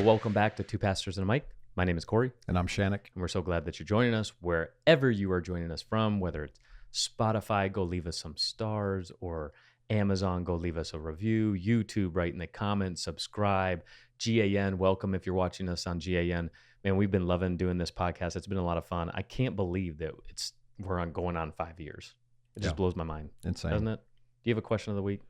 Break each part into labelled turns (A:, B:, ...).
A: welcome back to Two Pastors and a Mic. My name is Corey.
B: And I'm Shannick.
A: And we're so glad that you're joining us wherever you are joining us from, whether it's Spotify, go leave us some stars, or Amazon, go leave us a review, YouTube, write in the comments, subscribe, GAN, welcome if you're watching us on GAN. Man, we've been loving doing this podcast. It's been a lot of fun. I can't believe that we're going on 5 years. It just blows my mind.
B: Insane.
A: Doesn't it? Do you have a question of the week?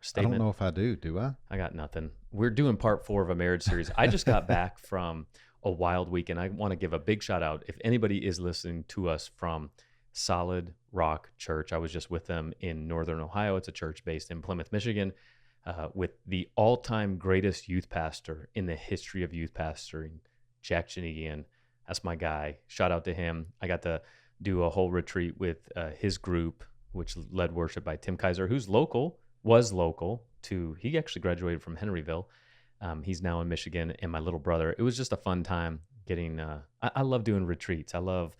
B: Statement? I don't know if I do I?
A: I got nothing. We're doing part 4 of a marriage series. I just got back from a wild weekend. I want to give a big shout out. If anybody is listening to us from Solid Rock Church, I was just with them in Northern Ohio. It's a church based in Plymouth, Michigan, with the all-time greatest youth pastor in the history of youth pastoring, Jack Chinigian. That's my guy. Shout out to him. I got to do a whole retreat with his group, which led worship by Tim Kaiser, who's was local to, he actually graduated from Henryville. He's now in Michigan, and my little brother. It was just a fun time getting, I love doing retreats. I love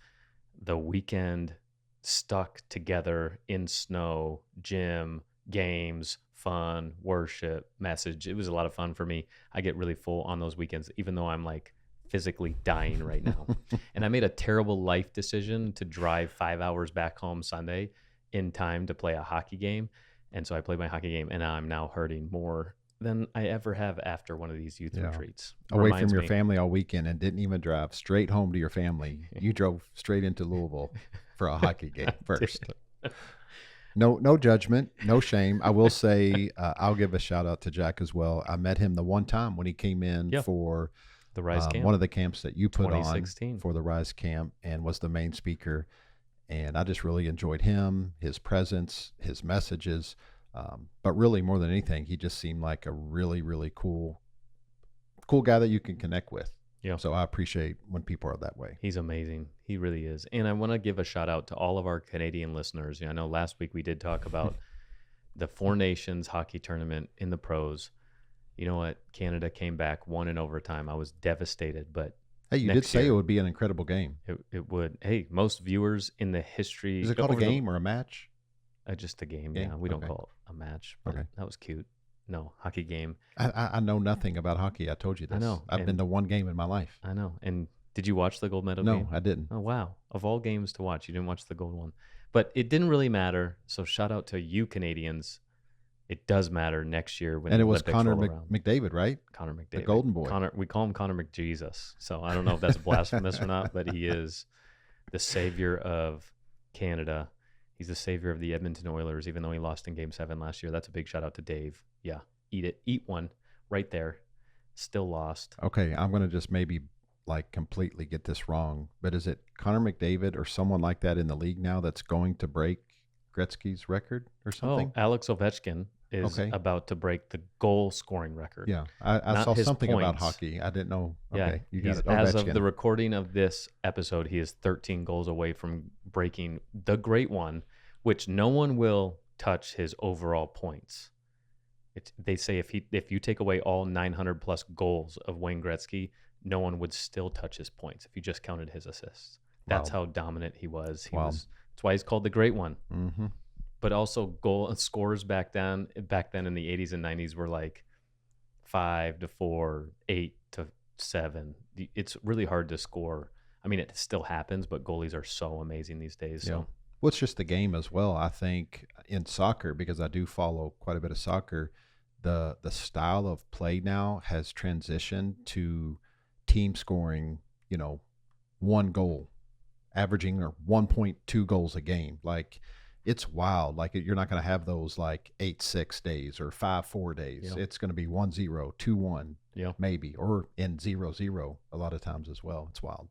A: the weekend stuck together in snow, gym, games, fun, worship, message. It was a lot of fun for me. I get really full on those weekends, even though I'm like physically dying right now. And I made a terrible life decision to drive 5 hours back home Sunday in time to play a hockey game. And so I played my hockey game, and I'm now hurting more than I ever have after one of these youth retreats.
B: Away from your family all weekend and didn't even drive straight home to your family. You drove straight into Louisville for a hockey game first. No judgment, no shame. I will say I'll give a shout out to Jack as well. I met him the one time when he came in for
A: the Rise Camp,
B: one of the camps that you put on for the Rise Camp, and was the main speaker. And I just really enjoyed him, his presence, his messages. But really, more than anything, he just seemed like a really, really cool guy that you can connect with. Yeah. So I appreciate when people are that way.
A: He's amazing. He really is. And I want to give a shout out to all of our Canadian listeners. I know last week we did talk about the Four Nations hockey tournament in the pros. You know what? Canada came back, won in overtime. I was devastated, but
B: hey, you did say it would be an incredible game.
A: It would. Hey, most viewers in the history.
B: Is it called a game or a match?
A: Just a game. Yeah, we don't call it a match. But that was cute. No, hockey game.
B: I know nothing about hockey. I told you this.
A: I know.
B: I've been to one game in my life.
A: I know. And did you watch the gold medal game?
B: No, I didn't.
A: Oh, wow. Of all games to watch, you didn't watch the gold one. But it didn't really matter. So shout out to you Canadians. It does matter next year when.
B: And it was Connor McDavid, right?
A: Connor McDavid,
B: the Golden Boy.
A: We call him Connor McJesus. So I don't know if that's blasphemous or not, but he is the savior of Canada. He's the savior of the Edmonton Oilers, even though he lost in Game 7 last year. That's a big shout out to Dave. Yeah, eat one right there. Still lost.
B: Okay, I'm gonna just maybe like completely get this wrong, but is it Connor McDavid or someone like that in the league now that's going to break Gretzky's record or something?
A: Oh, Alex Ovechkin is about to break the goal scoring record.
B: Yeah, I saw something about hockey. I didn't know. Okay,
A: you got it. As of the recording of this episode, he is 13 goals away from breaking the great one, which no one will touch his overall points. They say if you take away all 900 plus goals of Wayne Gretzky, no one would still touch his points if you just counted his assists. That's how dominant he was. That's why he's called the Great One.
B: Mm-hmm.
A: But also goal scores back then in the 80s and 90s were like 5-4, 8-7. It's really hard to score. I mean, it still happens, but goalies are so amazing these days. So.
B: Well, it's just the game as well. I think in soccer, because I do follow quite a bit of soccer, the style of play now has transitioned to team scoring, one goal, averaging or 1.2 goals a game. Like, it's wild. Like, you're not going to have those like 8-6 days or 5-4 days. Yeah. It's going to be 1-0, 2-1, maybe, or in 0-0 a lot of times as well. It's wild.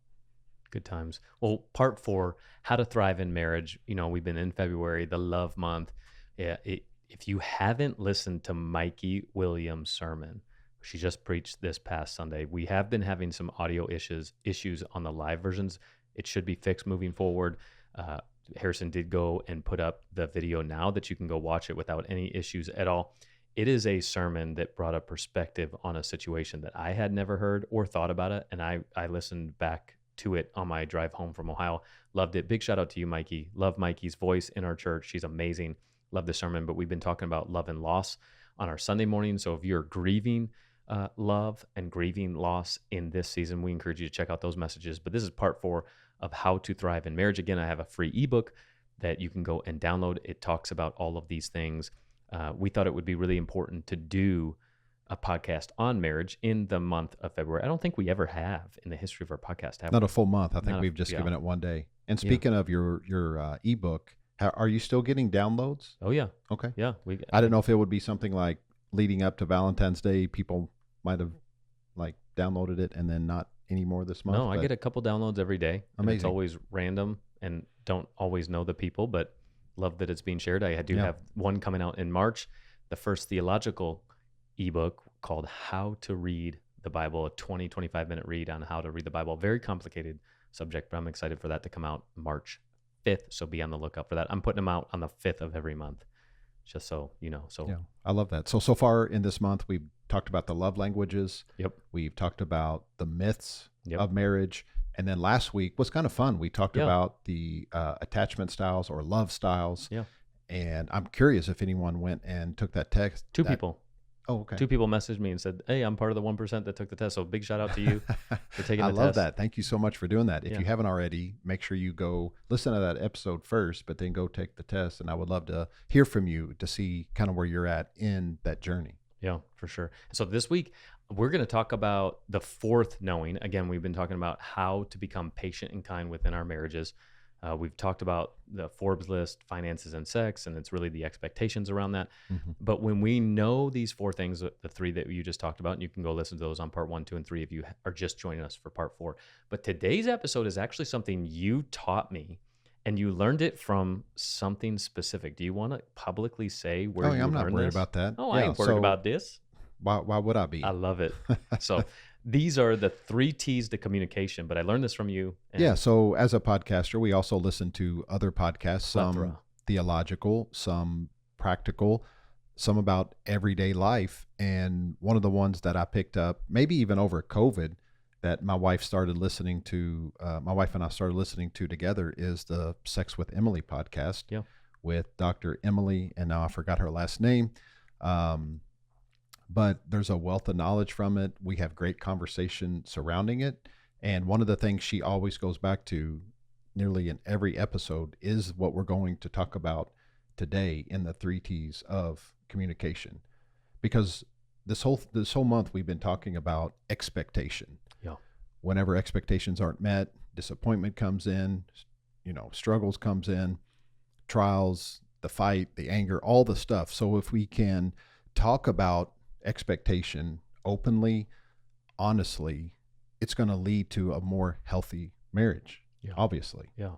A: Good times. Well, part 4, how to thrive in marriage. We've been in February, the love month. Yeah. If you haven't listened to Mikey Williams' sermon, she just preached this past Sunday. We have been having some audio issues on the live versions. It should be fixed moving forward. Harrison did go and put up the video now that you can go watch it without any issues at all. It is a sermon that brought a perspective on a situation that I had never heard or thought about it. And I listened back to it on my drive home from Ohio. Loved it. Big shout out to you, Mikey. Love Mikey's voice in our church. She's amazing. Love the sermon. But we've been talking about love and loss on our Sunday morning. So if you're grieving love and grieving loss in this season. We encourage you to check out those messages. But this is part 4 of how to thrive in marriage. Again, I have a free ebook that you can go and download. It talks about all of these things. We thought it would be really important to do a podcast on marriage in the month of February. I don't think we ever have in the history of our podcast, have we?
B: Not a full month. I think
A: Not a-
B: we've just
A: yeah.
B: given it one day. And speaking of your ebook, are you still getting downloads?
A: Oh, yeah.
B: Okay.
A: Yeah.
B: I didn't know if it would be something like leading up to Valentine's Day, people might have like downloaded it and then not anymore this month.
A: No, I
B: but
A: get a couple downloads every day. And it's
B: Amazing.
A: always random and don't always know the people, but love that it's being shared. I do
B: Yeah.
A: have one coming out in March, the first theological ebook called How to Read the Bible, a 25-minute read on how to read the Bible. Very complicated subject, but I'm excited for that to come out March 5th. So be on the lookout for that. I'm putting them out on the 5th of every month, just so you know. So
B: Yeah, I love that. So far in this month, we've talked about the love languages.
A: Yep.
B: We've talked about the myths
A: Yep.
B: of marriage. And then last week was kind of fun. We talked
A: Yeah.
B: about the attachment styles or love styles.
A: Yeah.
B: And I'm curious if anyone went and took that test.
A: Two people.
B: Oh, okay.
A: Two people messaged me and said, "Hey, I'm part of the 1% that took the test." So big shout out to you for taking the
B: I
A: test.
B: love that. Thank you so much for doing that. If
A: Yeah.
B: you haven't already, make sure you go listen to that episode first, but then go take the test. And I would love to hear from you to see kind of where you're at in that journey.
A: Yeah, for sure. So this week, we're going to talk about the 4th knowing. Again, we've been talking about how to become patient and kind within our marriages. We've talked about the Forbes list, finances and sex, and it's really the expectations around that.
B: Mhm.
A: But when we know these 4 things, the 3 that you just talked about, and you can go listen to those on part 1, 2, and 3 if you are just joining us for part 4. But today's episode is actually something you taught me, and you learned it from something specific. Do you want to publicly say where you
B: I'm not
A: learned
B: worried
A: this?
B: about that.
A: Oh, I
B: Yeah,
A: ain't worried
B: so
A: about this.
B: Why would I be?
A: I love it. So these are the 3 T's to communication, but I learned this from you. and
B: Yeah. So as a podcaster, we also listen to other podcasts, some
A: plethora.
B: theological, some practical, some about everyday life. And one of the ones that I picked up, maybe even over COVID, that my wife started listening to, my wife and I started listening to together, is the Sex with Emily podcast
A: Yeah.
B: with Dr. Emily. And now I forgot her last name. But there's a wealth of knowledge from it. We have great conversation surrounding it. And one of the things she always goes back to nearly in every episode is what we're going to talk about today in the 3 T's of communication. Because this whole month we've been talking about expectation.
A: Yeah.
B: Whenever expectations aren't met, disappointment comes in, struggles comes in, trials, the fight, the anger, all the stuff. So if we can talk about expectation openly, honestly, it's going to lead to a more healthy marriage.
A: Yeah.
B: Obviously.
A: Yeah.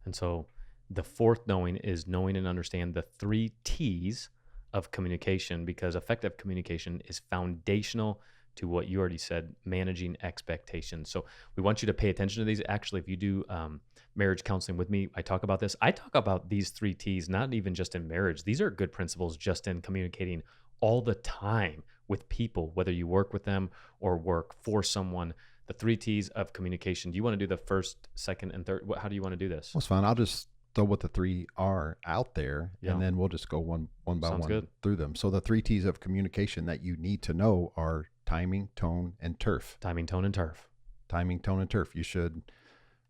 A: And so the 4th knowing is knowing and understand the 3 T's of communication, because effective communication is foundational to what you already said, managing expectations. So we want you to pay attention to these. Actually, if you do marriage counseling with me, I talk about this. I talk about these 3 T's, not even just in marriage. These are good principles just in communicating all the time with people, whether you work with them or work for someone. The 3 T's of communication. Do you want to do the first, second, and third? How do you want to do this?
B: Well, it's fine. I'll just throw what the 3 are out there,
A: Yeah.
B: and then we'll just go one by
A: Sounds
B: one
A: good.
B: through them. So the 3 T's of communication that you need to know are timing, tone, and turf.
A: Timing, tone, and turf.
B: Timing, tone, and turf. You should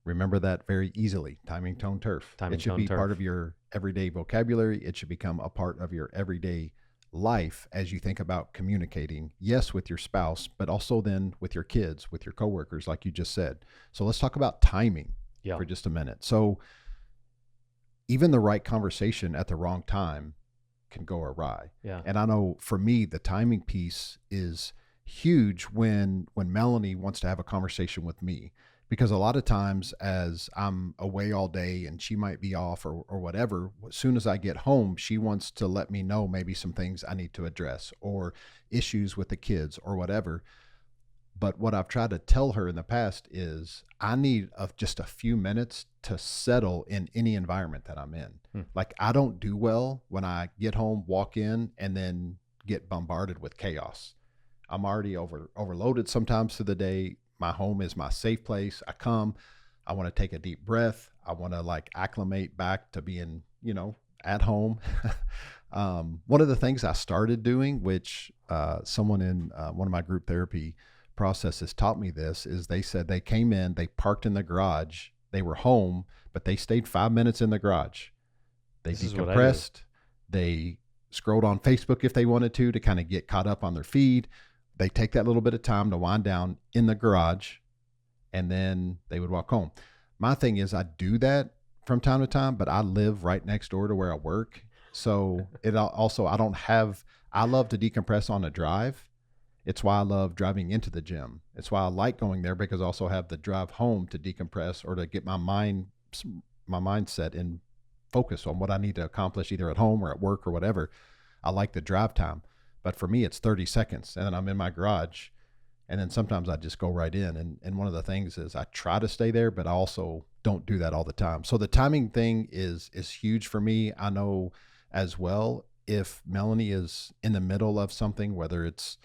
B: remember that very easily. Timing, tone, turf.
A: Timing,
B: It should
A: tone,
B: be part
A: turf.
B: of your everyday vocabulary. It should become a part of your everyday life as you think about communicating, yes, with your spouse, but also then with your kids, with your coworkers, like you just said. So let's talk about timing
A: Yeah.
B: for just a minute. So even the right conversation at the wrong time can go awry.
A: Yeah.
B: And I know for me, the timing piece is huge when Melanie wants to have a conversation with me, because a lot of times as I'm away all day and she might be off or whatever, as soon as I get home, she wants to let me know maybe some things I need to address or issues with the kids or whatever. But what I've tried to tell her in the past is I need just a few minutes to settle in any environment that I'm in. Like I don't do well when I get home, walk in, and then get bombarded with chaos. I'm already overloaded sometimes through the day. My home is my safe place. I want to take a deep breath. I want to like acclimate back to being, at home. One of the things I started doing, which someone in one of my group therapy processes taught me this, is they said they came in, they parked in the garage, they were home, but they stayed 5 minutes in the garage. They
A: This is what I do.
B: decompressed. They scrolled on Facebook if they wanted to kind of get caught up on their feed. They take that little bit of time to wind down in the garage, and then they would walk home. My thing is, I do that from time to time, but I live right next door to where I work. So it also, I love to decompress on a drive. It's why I love driving into the gym. It's why I like going there, because I also have the drive home to decompress or to get my mindset in focus on what I need to accomplish either at home or at work or whatever. I like the drive time, but for me, it's 30 seconds and then I'm in my garage. And then sometimes I just go right in. And one of the things is I try to stay there, but I also don't do that all the time. So the timing thing is huge for me. I know as well, if Melanie is in the middle of something, whether it's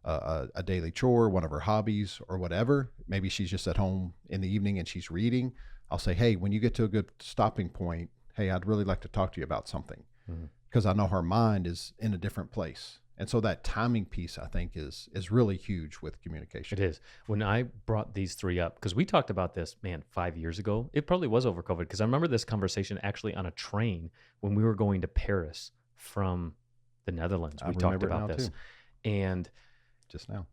B: a daily chore, one of her hobbies or whatever, maybe she's just at home in the evening and she's reading, I'll say, hey, when you get to a good stopping point, hey, I'd really like to talk to you about something, because I know her mind is in a different place. And so that timing piece, I think, is really huge with communication.
A: It is. When I brought these three up, because we talked about this, man, 5 years ago. It probably was over COVID, because I remember this conversation actually on a train when we were going to Paris from the Netherlands. We talked about this.
B: Too.
A: And
B: Just now.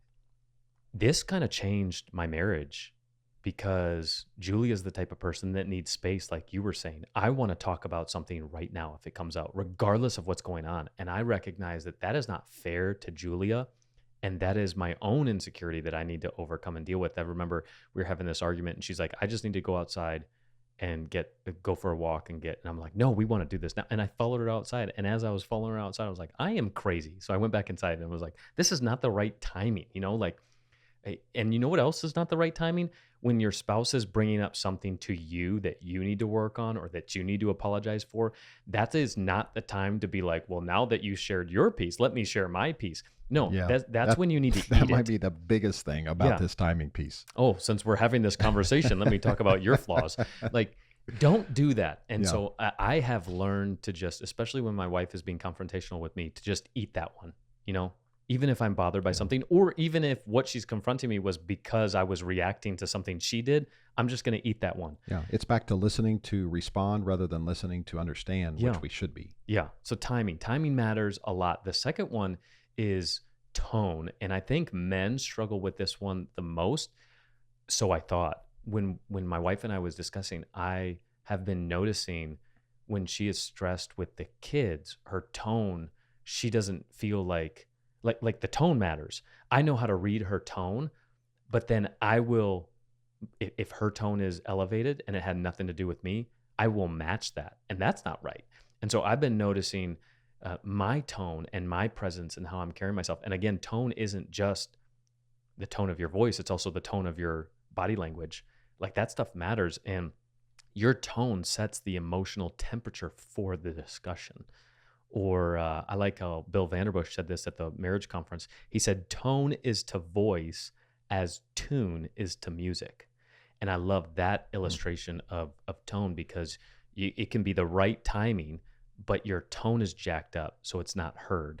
A: this kind of changed my marriage, because Julia's the type of person that needs space, like you were saying. I want to talk about something right now if it comes out, regardless of what's going on. And I recognize that that is not fair to Julia. And that is my own insecurity that I need to overcome and deal with. I remember we were having this argument and she's like, I just need to go outside and go for a walk and I'm like, no, we want to do this now. And I followed her outside. And as I was following her outside, I was like, I am crazy. So I went back inside and was like, this is not the right timing, and you know what else is not the right timing? When your spouse is bringing up something to you that you need to work on or that you need to apologize for, that is not the time to be like, well, now that you shared your piece, let me share my piece. No, that's when you need to
B: that might be the biggest thing about this timing piece.
A: Oh, since we're having this conversation, let me talk about your flaws. Like, don't do that. And so I have learned to just, especially when my wife is being confrontational with me, to just eat that one, even if I'm bothered by something, or even if what she's confronting me was because I was reacting to something she did, I'm just going to eat that one.
B: Yeah. It's back to listening to respond rather than listening to understand, which we should be.
A: Yeah. So timing matters a lot. The second one is tone. And I think men struggle with this one the most. So I thought when my wife and I was discussing, I have been noticing when she is stressed with the kids, her tone, she doesn't feel like the tone matters. I know how to read her tone, but then I will, if her tone is elevated and it had nothing to do with me, I will match that. And that's not right. And so I've been noticing my tone and my presence and how I'm carrying myself. And again, tone isn't just the tone of your voice. It's also the tone of your body language. Like, that stuff matters. And your tone sets the emotional temperature for the discussion. Or I like how Bill Vanderbush said this at the marriage conference. He said, tone is to voice as tune is to music. And I love that illustration of tone, because it can be the right timing, but your tone is jacked up, so it's not heard.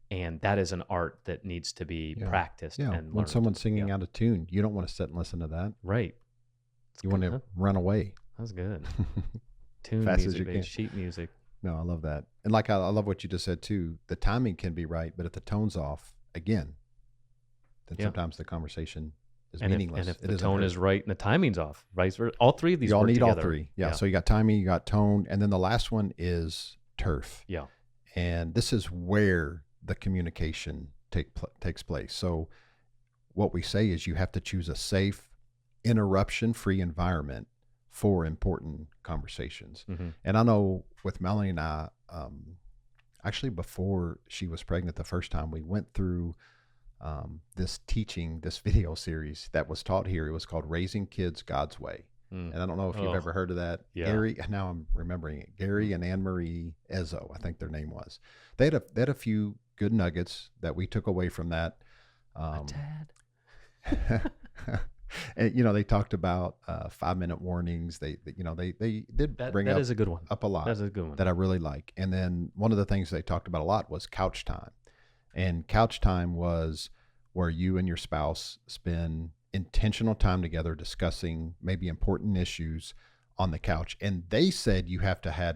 A: And that is an art that needs to be practiced and learned.
B: When someone's singing out of tune, you don't want to sit and listen to that.
A: Right.
B: You want to run away.
A: That's good. Tune
B: Fast
A: music,
B: as you can.
A: sheet music.
B: No, I love that. And I love what you just said too. The timing can be right, but if the tone's off, again, then sometimes the conversation is meaningless.
A: And if the tone is right and the timing's off, right? All three of these work together.
B: You all need all three. Yeah. So you got timing, you got tone, and then the last one is turf.
A: Yeah.
B: And this is where the communication takes place. So what we say is you have to choose a safe, interruption-free environment for important conversations.
A: Mm-hmm.
B: And I know with Melanie and I, actually before she was pregnant the first time, we went through this video series that was taught here. It was called Raising Kids God's Way. And I don't know if you've ever heard of that.
A: Yeah.
B: Gary, now I'm remembering it. Gary and Anne-Marie Ezzo, I think their name was. They had a few good nuggets that we took away from that.
A: A tad.
B: And they talked about 5-minute warnings. They did bring
A: That
B: up
A: is a good one.
B: a lot
A: That's a good one.
B: that I really like. And then one of the things they talked about a lot was couch time. And couch time was where you and your spouse spend intentional time together discussing maybe important issues on the couch. And they said you have to had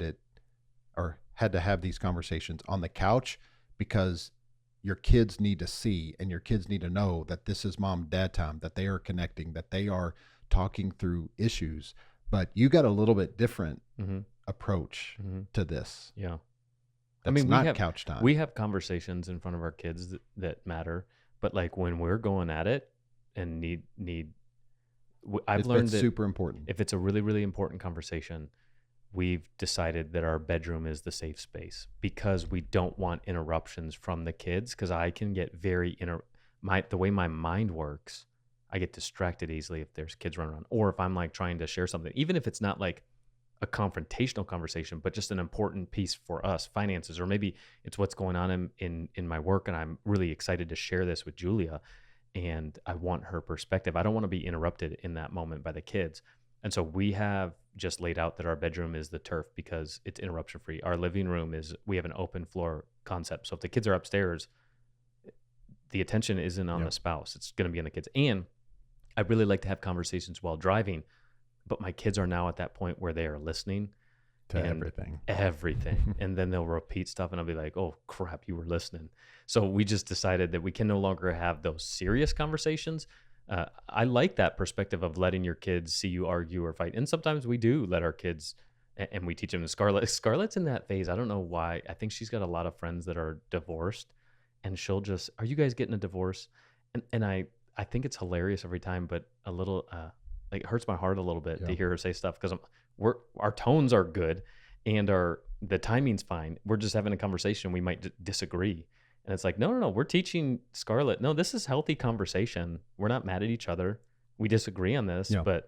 B: to have these conversations on the couch because your kids need to see and your kids need to know that this is mom and dad time, that they are connecting, that they are talking through issues. But you got a little bit different
A: Mm-hmm.
B: approach
A: Mm-hmm.
B: to this.
A: Yeah.
B: That's
A: we
B: not
A: have
B: couch time.
A: we have conversations in front of our kids that matter, but like when we're going at it and I've learned
B: It's
A: that
B: super important.
A: if it's a really, really important conversation, we've decided that our bedroom is the safe space because we don't want interruptions from the kids. Because I can get the way my mind works, I get distracted easily if there's kids running around, or if I'm like trying to share something, even if it's not like a confrontational conversation, but just an important piece for us, finances, or maybe it's what's going on in my work, and I'm really excited to share this with Julia, and I want her perspective. I don't want to be interrupted in that moment by the kids. And so we have just laid out that our bedroom is the turf because it's interruption free. Our living room we have an open floor concept. So if the kids are upstairs, the attention isn't on
B: Yeah.
A: the spouse. It's going to be on the kids. And I really like to have conversations while driving, but my kids are now at that point where they are listening
B: To
A: and
B: everything.
A: and then they'll repeat stuff and I'll be like, oh crap, you were listening. So we just decided that we can no longer have those serious conversations. I like that perspective of letting your kids see you argue or fight. And sometimes we do let our kids, and we teach them. Scarlett's in that phase. I don't know why. I think she's got a lot of friends that are divorced, and she'll just, are you guys getting a divorce? And I think it's hilarious every time, but a little like it hurts my heart a little bit
B: Yeah.
A: to hear her say stuff because our tones are good and the timing's fine. We're just having a conversation. We might disagree. And it's like, no, we're teaching Scarlett. No, this is healthy conversation. We're not mad at each other. We disagree on this,
B: Yeah.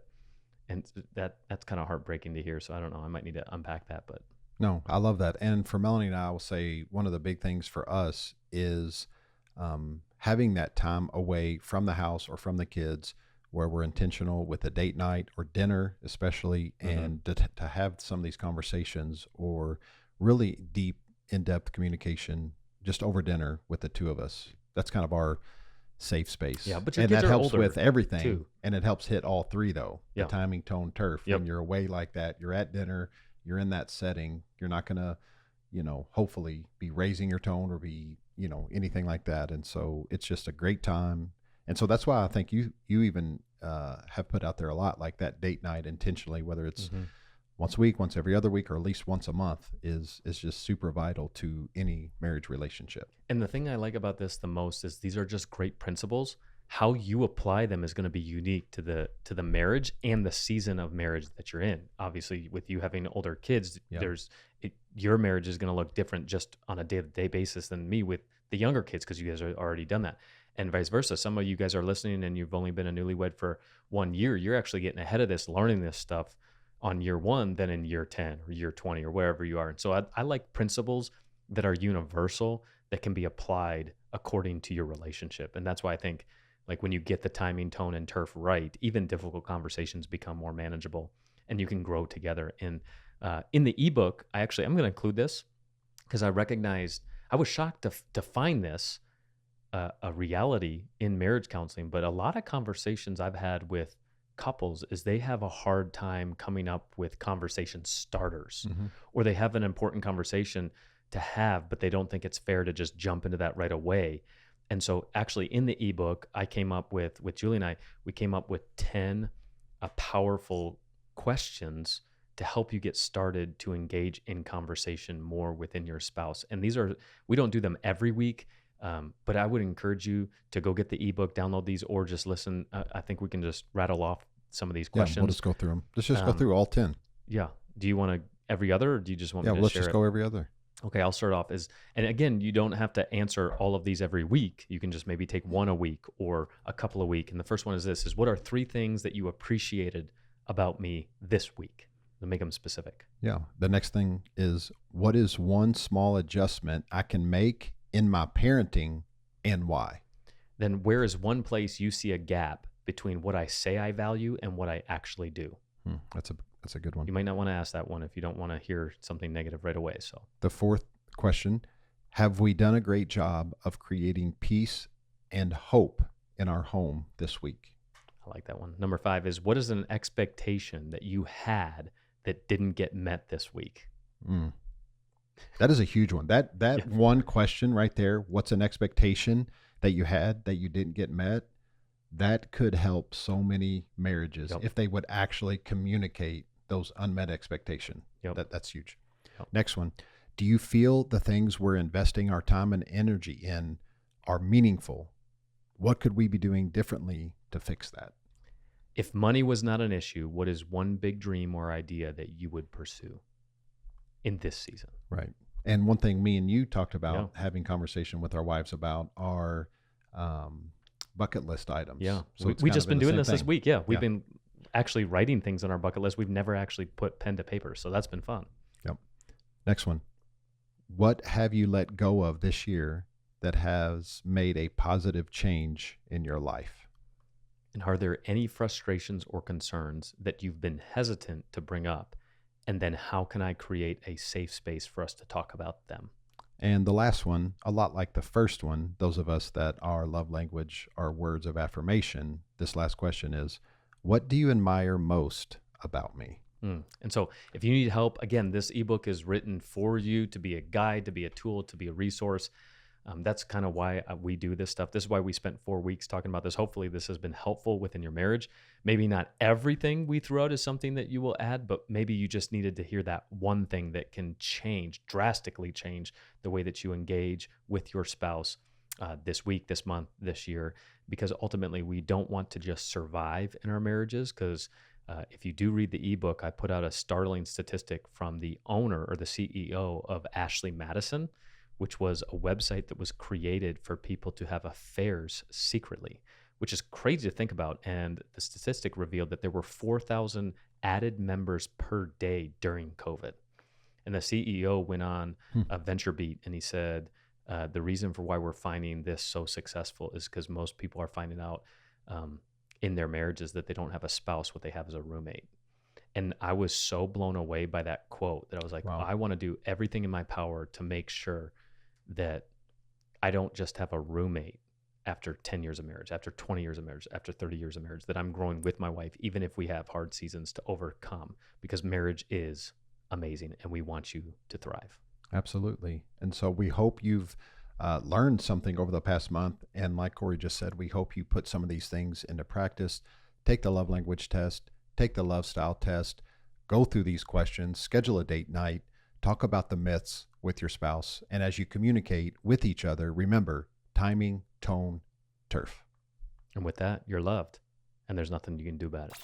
A: and that's kind of heartbreaking to hear. So I don't know. I might need to unpack that, but
B: No, I love that. And for Melanie and I will say one of the big things for us is having that time away from the house or from the kids where we're intentional with a date night or dinner, especially,
A: Mhm.
B: and to have some of these conversations or really deep, in-depth communication just over dinner with the two of us. That's kind of our safe space.
A: Yeah, but your
B: and
A: kids
B: that
A: are
B: helps
A: older,
B: with everything.
A: too.
B: And it helps hit all three though.
A: Yeah.
B: The timing, tone, turf.
A: Yep.
B: When you're away like that, you're at dinner, you're in that setting, you're not gonna, hopefully be raising your tone or be, anything like that. And so it's just a great time. And so that's why I think you even have put out there a lot like that date night intentionally, whether it's
A: Mhm.
B: once a week, once every other week, or at least once a month is just super vital to any marriage relationship.
A: And the thing I like about this the most is these are just great principles. How you apply them is going to be unique to the marriage and the season of marriage that you're in. Obviously, with you having older kids,
B: Yeah.
A: your marriage is going to look different just on a day-to-day basis than me with the younger kids because you guys are already done that, and vice versa. Some of you guys are listening and you've only been a newlywed for 1 year. You're actually getting ahead of this, learning this stuff on year 1 than in year 10 or year 20 or wherever you are. And so I like principles that are universal that can be applied according to your relationship. And that's why I think like when you get the timing, tone, and turf right, even difficult conversations become more manageable and you can grow together. And in the ebook, I'm going to include this because I recognized, I was shocked to find this a reality in marriage counseling, but a lot of conversations I've had with couples is they have a hard time coming up with conversation starters, or they have an important conversation to have, but they don't think it's fair to just jump into that right away. And so actually in the ebook, I came up with Julie and I, we came up with 10 powerful questions to help you get started to engage in conversation more within your spouse. And we don't do them every week, but I would encourage you to go get the ebook, download these, or just listen. I think we can just rattle off some of these questions.
B: Yeah, we'll just go through them. Let's just go through all 10.
A: Yeah. Do you want to every other, or do you just want me to
B: let's
A: share
B: just
A: it?
B: go every other.
A: Okay, I'll start off and again, you don't have to answer all of these every week. You can just maybe take one a week or a couple a week. And the first one is what are 3 things that you appreciated about me this week? To make them specific.
B: Yeah. The next thing is, what is one small adjustment I can make in my parenting and why?
A: Then where is one place you see a gap between what I say I value and what I actually do.
B: That's a good one.
A: You might not want to ask that one if you don't want to hear something negative right away. So
B: The fourth question, have we done a great job of creating peace and hope in our home this week?
A: I like that one. Number 5 is, what is an expectation that you had that didn't get met this week?
B: That is a huge one. That
A: Yeah.
B: one question right there, what's an expectation that you had that you didn't get met? That could help so many marriages
A: Yep.
B: if they would actually communicate those unmet expectations.
A: Yep.
B: That's huge.
A: Yep.
B: Next one. Do you feel the things we're investing our time and energy in are meaningful? What could we be doing differently to fix that?
A: If money was not an issue, what is one big dream or idea that you would pursue in this season?
B: Right. And one thing me and you talked about having conversation with our wives about are bucket list items.
A: Yeah.
B: So it's
A: we
B: kind
A: just
B: of
A: been
B: the
A: doing
B: same
A: this this
B: thing.
A: week. Yeah. We've
B: Yeah.
A: been actually writing things on our bucket list. We've never actually put pen to paper. So that's been fun.
B: Yep. Next one. What have you let go of this year that has made a positive change in your life?
A: And are there any frustrations or concerns that you've been hesitant to bring up? And then how can I create a safe space for us to talk about them?
B: And the last one, a lot like the first one, those of us that our love language are words of affirmation, this last question is, what do you admire most about me?
A: And so if you need help, again, this ebook is written for you to be a guide, to be a tool, to be a resource. That's kind of why we do this stuff. This is why we spent 4 weeks talking about this. Hopefully this has been helpful within your marriage. Maybe not everything we threw out is something that you will add, but maybe you just needed to hear that one thing that can drastically change the way that you engage with your spouse this week, this month, this year, because ultimately we don't want to just survive in our marriages. Because if you do read the ebook, I put out a startling statistic from the owner or the CEO of Ashley Madison, which was a website that was created for people to have affairs secretly, which is crazy to think about. And the statistic revealed that there were 4,000 added members per day during COVID. And the CEO went on VentureBeat and he said, the reason for why we're finding this so successful is because most people are finding out in their marriages that they don't have a spouse, what they have is a roommate. And I was so blown away by that quote that I was like,
B: Wow.
A: I want to do everything in my power to make sure that I don't just have a roommate after 10 years of marriage, after 20 years of marriage, after 30 years of marriage, that I'm growing with my wife, even if we have hard seasons to overcome, because marriage is amazing and we want you to thrive.
B: Absolutely. And so we hope you've learned something over the past month. And like Corey just said, we hope you put some of these things into practice. Take the love language test, take the love style test, go through these questions, schedule a date night, talk about the myths with your spouse. And as you communicate with each other, remember timing, tone, turf.
A: And with that, you're loved and there's nothing you can do about it.